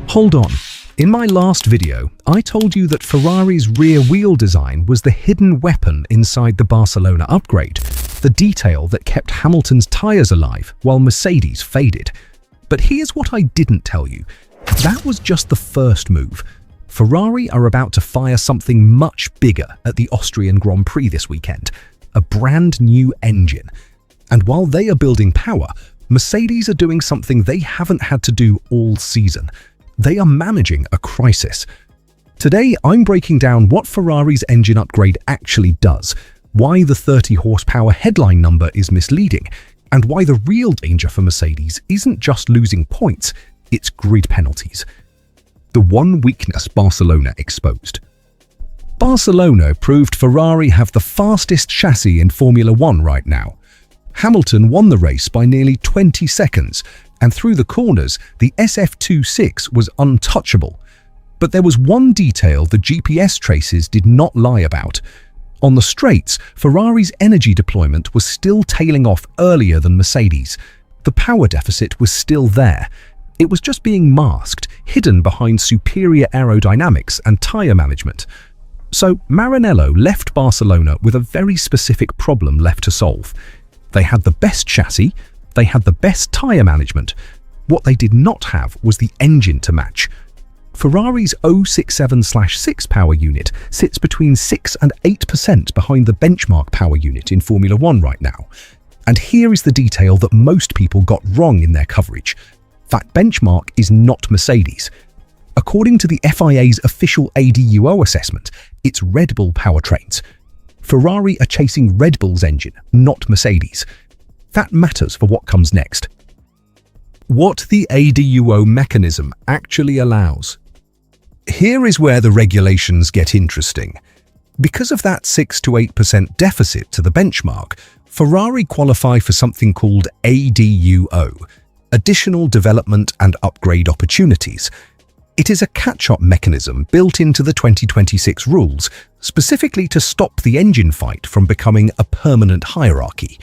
Hold on. In my last video, I told you that Ferrari's rear wheel design was the hidden weapon inside the Barcelona upgrade, the detail that kept Hamilton's tyres alive while Mercedes faded. But here's what I didn't tell you. That was just the first move. Ferrari are about to fire something much bigger at the Austrian Grand Prix this weekend, a brand new engine. And while they are building power, Mercedes are doing something they haven't had to do all season. They are managing a crisis. Today, I'm breaking down what Ferrari's engine upgrade actually does, why the 30 horsepower headline number is misleading, and why the real danger for Mercedes isn't just losing points, it's grid penalties. The one weakness Barcelona exposed. Barcelona proved Ferrari have the fastest chassis in Formula One right now. Hamilton won the race by nearly 20 seconds, and through the corners, the SF26 was untouchable. But there was one detail the GPS traces did not lie about. On the straights, Ferrari's energy deployment was still tailing off earlier than Mercedes. The power deficit was still there. It was just being masked, hidden behind superior aerodynamics and tyre management. So Maranello left Barcelona with a very specific problem left to solve. They had the best chassis, they had the best tyre management. What they did not have was the engine to match. Ferrari's 067/6 power unit sits between 6 and 8% behind the benchmark power unit in Formula One right now. And here is the detail that most people got wrong in their coverage. That benchmark is not Mercedes. According to the FIA's official ADUO assessment, it's Red Bull powertrains. Ferrari are chasing Red Bull's engine, not Mercedes. That matters for what comes next. What the ADUO mechanism actually allows. Here is where the regulations get interesting. Because of that 6 to 8% deficit to the benchmark, Ferrari qualify for something called ADUO, Additional Development and Upgrade Opportunities. It is a catch-up mechanism built into the 2026 rules, specifically to stop the engine fight from becoming a permanent hierarchy.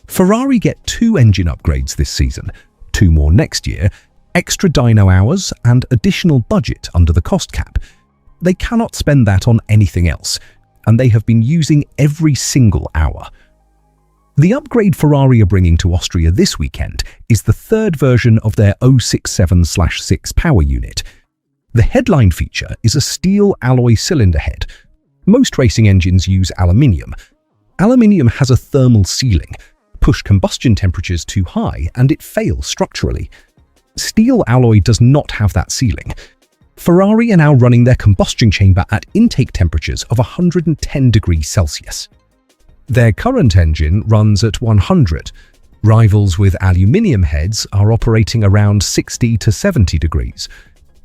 Ferrari get 2 engine upgrades this season, 2 more next year, extra dyno hours and additional budget under the cost cap. They cannot spend that on anything else, and they have been using every single hour. The upgrade Ferrari are bringing to Austria this weekend is the 3rd version of their 067/6 power unit. The headline feature is a steel alloy cylinder head. Most racing engines use aluminium. Aluminium has a thermal ceiling. Push combustion temperatures too high and it fails structurally. Steel alloy does not have that ceiling. Ferrari are now running their combustion chamber at intake temperatures of 110 degrees Celsius. Their current engine runs at 100. Rivals with aluminium heads are operating around 60 to 70 degrees.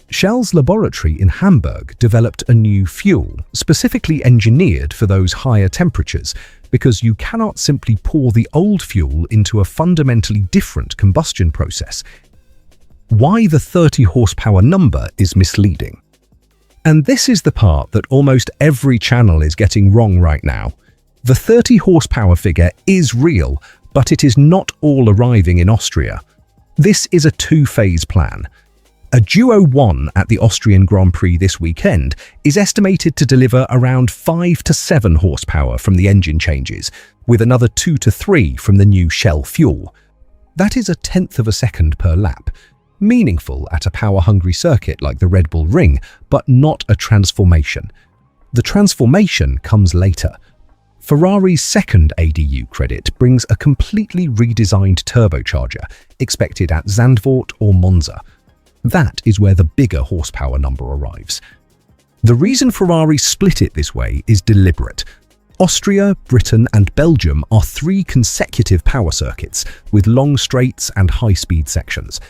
Shell's laboratory in Hamburg developed a new fuel, specifically engineered for those higher temperatures, because you cannot simply pour the old fuel into a fundamentally different combustion process. Why the 30 horsepower number is misleading. And this is the part that almost every channel is getting wrong right now. The 30 horsepower figure is real, but it is not all arriving in Austria. This is a 2-phase plan. ADUO 1 at the Austrian Grand Prix this weekend is estimated to deliver around 5 to 7 horsepower from the engine changes, with another 2 to 3 from the new Shell fuel. That is 1/10 of a second per lap. Meaningful at a power-hungry circuit like the Red Bull Ring, but not a transformation. The transformation comes later. Ferrari's second ADU credit brings a completely redesigned turbocharger, expected at Zandvoort or Monza. That is where the bigger horsepower number arrives. The reason Ferrari split it this way is deliberate. Austria, Britain and Belgium are 3 consecutive power circuits with long straights and high-speed sections.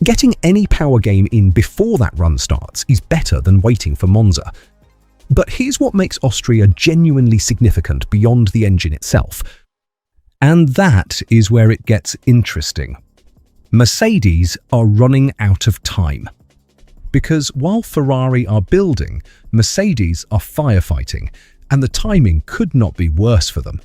Getting any power game in before that run starts is better than waiting for Monza. But here's what makes Austria genuinely significant beyond the engine itself. And that is where it gets interesting. Mercedes are running out of time. Because while Ferrari are building, Mercedes are firefighting, and the timing could not be worse for them.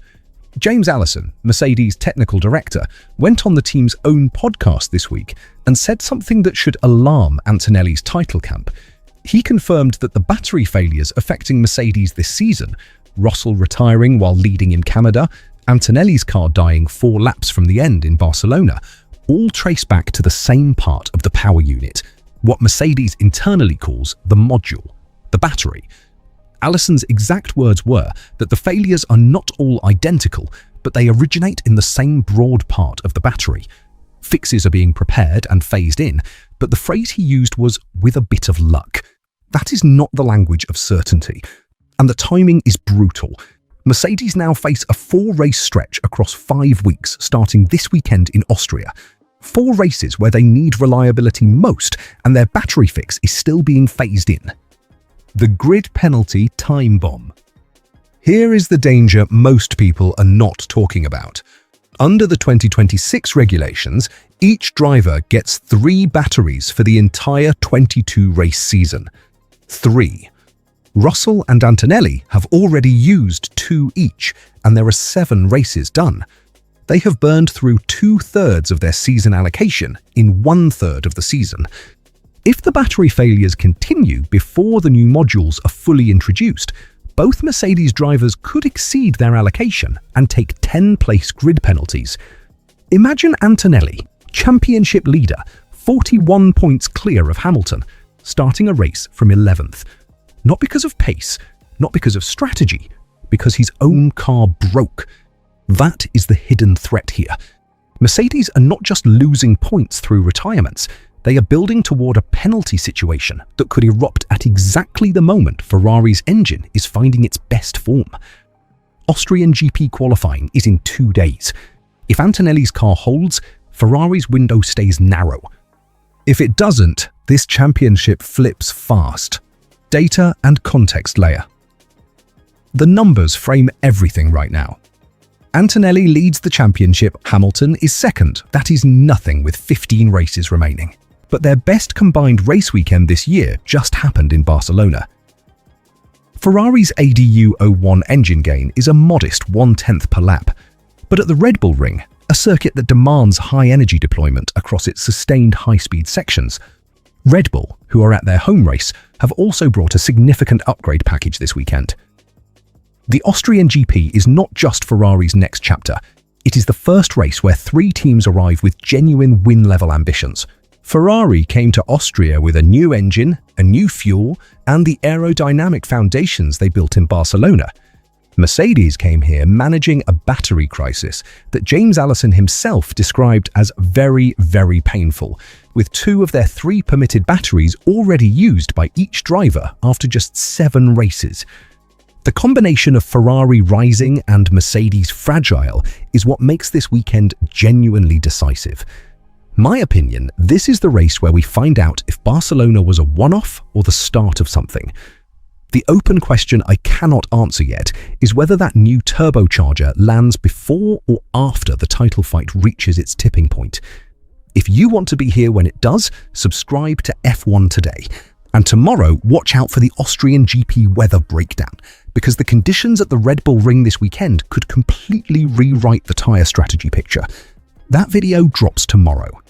James Allison, Mercedes' technical director, went on the team's own podcast this week and said something that should alarm Antonelli's title camp. He confirmed that the battery failures affecting Mercedes this season, Russell retiring while leading in Canada, Antonelli's car dying 4 laps from the end in Barcelona, all trace back to the same part of the power unit, what Mercedes internally calls the module, the battery. Allison's exact words were that the failures are not all identical, but they originate in the same broad part of the battery. Fixes are being prepared and phased in, but the phrase he used was "with a bit of luck." That is not the language of certainty, and the timing is brutal. Mercedes now face a 4-race stretch across 5 weeks starting this weekend in Austria. 4 races where they need reliability most, and their battery fix is still being phased in. The grid penalty time bomb. Here is the danger most people are not talking about. Under the 2026 regulations, each driver gets 3 batteries for the entire 22-race season. 3. Russell and Antonelli have already used 2 each, and there are 7 races done. They have burned through 2/3 of their season allocation in 1/3 of the season. If the battery failures continue before the new modules are fully introduced, both Mercedes drivers could exceed their allocation and take 10-place grid penalties. Imagine Antonelli, championship leader, 41 points clear of Hamilton, starting a race from 11th. Not because of pace, not because of strategy, because his own car broke. That is the hidden threat here. Mercedes are not just losing points through retirements, they are building toward a penalty situation that could erupt at exactly the moment Ferrari's engine is finding its best form. Austrian GP qualifying is in 2 days. If Antonelli's car holds, Ferrari's window stays narrow. If it doesn't, this championship flips fast. Data and context layer. The numbers frame everything right now. Antonelli leads the championship, Hamilton is second. That is nothing with 15 races remaining. But their best combined race weekend this year just happened in Barcelona. Ferrari's ADUO engine gain is a modest 1/10 per lap. But at the Red Bull Ring, a circuit that demands high energy deployment across its sustained high-speed sections, Red Bull, who are at their home race, have also brought a significant upgrade package this weekend. The Austrian GP is not just Ferrari's next chapter. It is the first race where 3 teams arrive with genuine win-level ambitions. Ferrari came to Austria with a new engine, a new fuel, and the aerodynamic foundations they built in Barcelona. Mercedes came here managing a battery crisis that James Allison himself described as very, very painful, with 2 of their 3 permitted batteries already used by each driver after just 7 races. The combination of Ferrari rising and Mercedes fragile is what makes this weekend genuinely decisive. My opinion, this is the race where we find out if Barcelona was a one-off or the start of something. The open question I cannot answer yet is whether that new turbocharger lands before or after the title fight reaches its tipping point. If you want to be here when it does, subscribe to F1 today. And tomorrow, watch out for the Austrian GP weather breakdown, because the conditions at the Red Bull Ring this weekend could completely rewrite the tyre strategy picture. That video drops tomorrow.